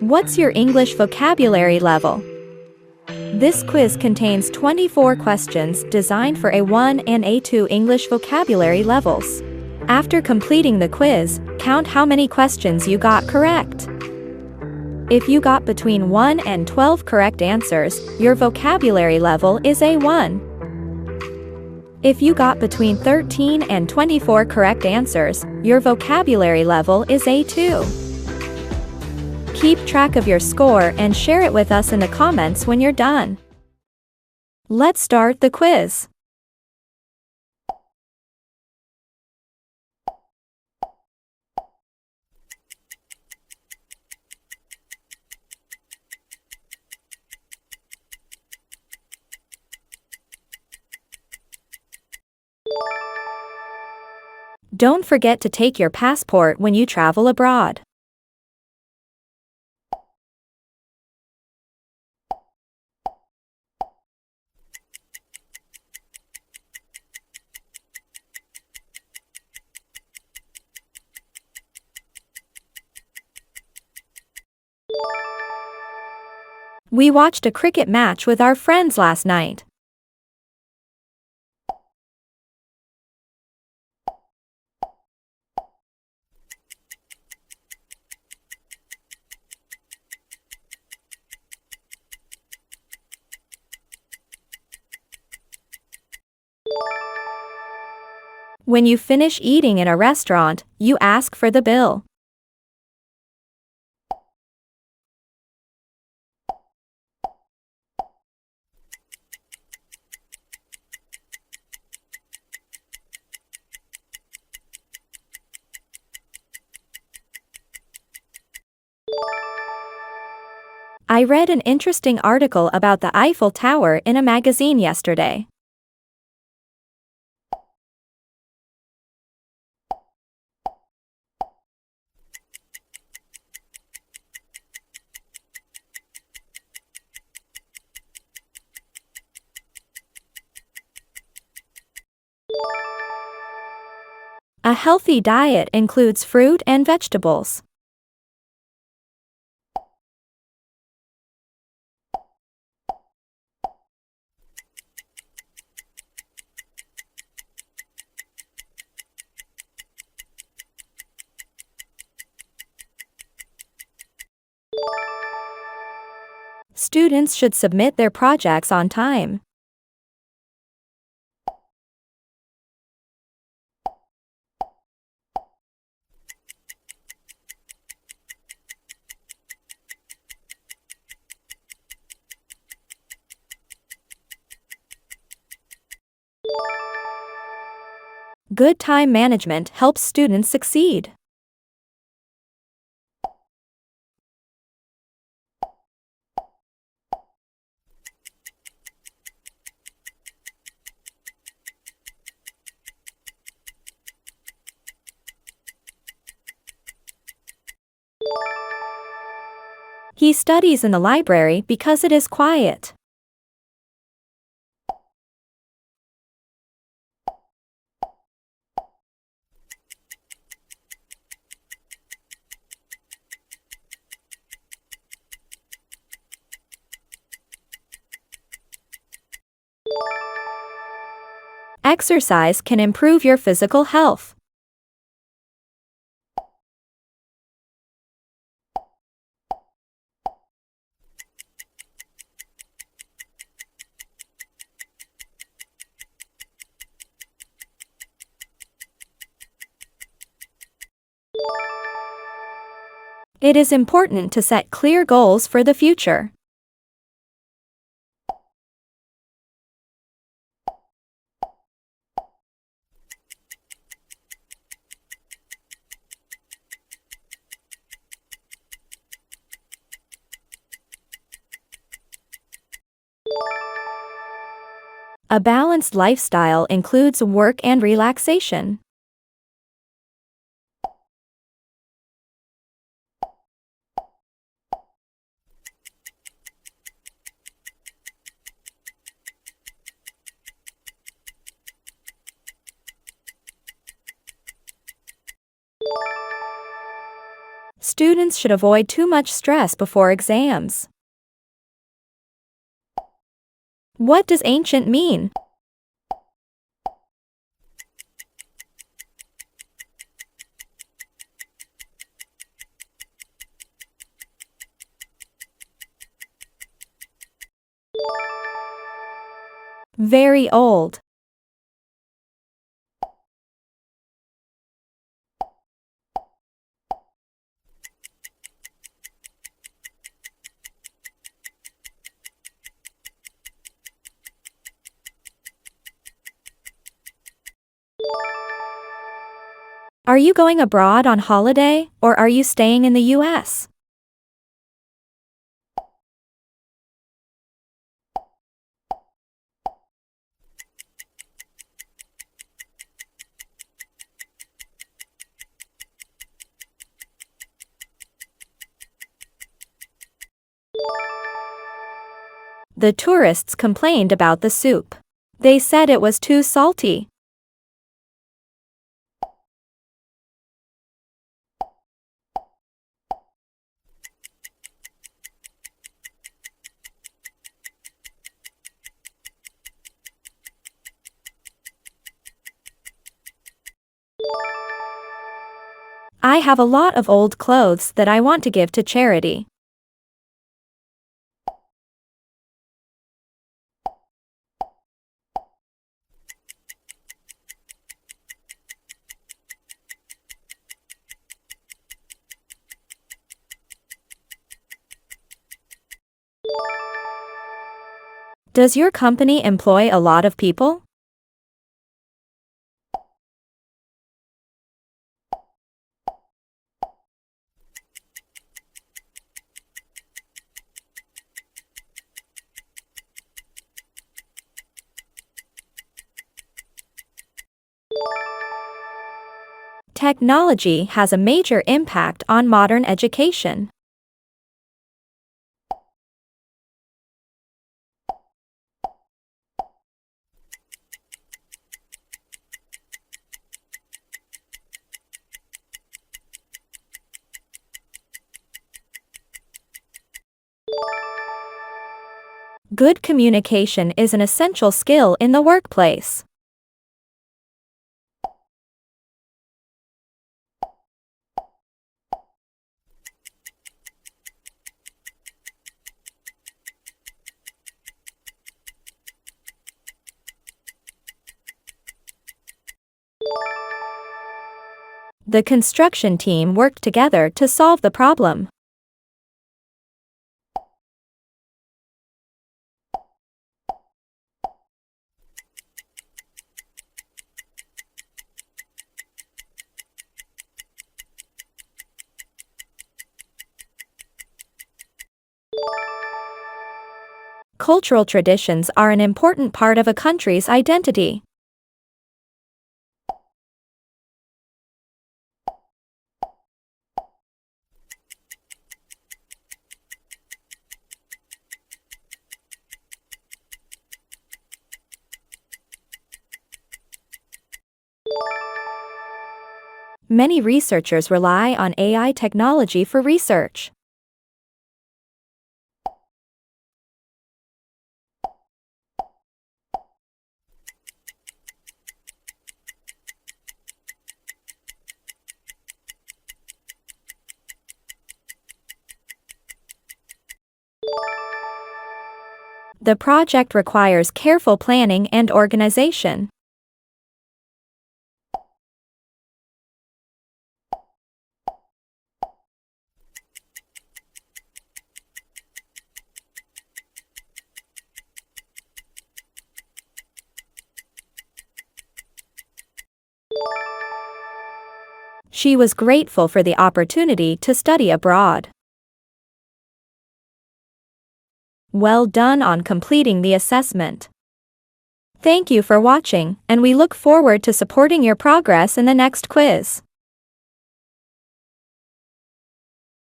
What's your English vocabulary level? This quiz contains 24 questions designed for A1 and A2 English vocabulary levels. After completing the quiz, count how many questions you got correct. If you got between 1 and 12 correct answers, your vocabulary level is A1. If you got between 13 and 24 correct answers, your vocabulary level is A2. Keep track of your score and share it with us in the comments when you're done. Let's start the quiz. Don't forget to take your passport when you travel abroad. We watched a cricket match with our friends last night. When you finish eating in a restaurant, you ask for the bill. I read an interesting article about the Eiffel Tower in a magazine yesterday. A healthy diet includes fruit and vegetables. Students should submit their projects on time. Good time management helps students succeed. He studies in the library because it is quiet. Exercise can improve your physical health. It is important to set clear goals for the future. A balanced lifestyle includes work and relaxation. Students should avoid too much stress before exams. What does ancient mean? Very old. Are you going abroad on holiday, or are you staying in the US? The tourists complained about the soup. They said it was too salty. I have a lot of old clothes that I want to give to charity. Does your company employ a lot of people? Technology has a major impact on modern education. Good communication is an essential skill in the workplace. The construction team worked together to solve the problem. Cultural traditions are an important part of a country's identity. Many researchers rely on AI technology for research. The project requires careful planning and organization. She was grateful for the opportunity to study abroad. Well done on completing the assessment. Thank you for watching, and we look forward to supporting your progress in the next quiz.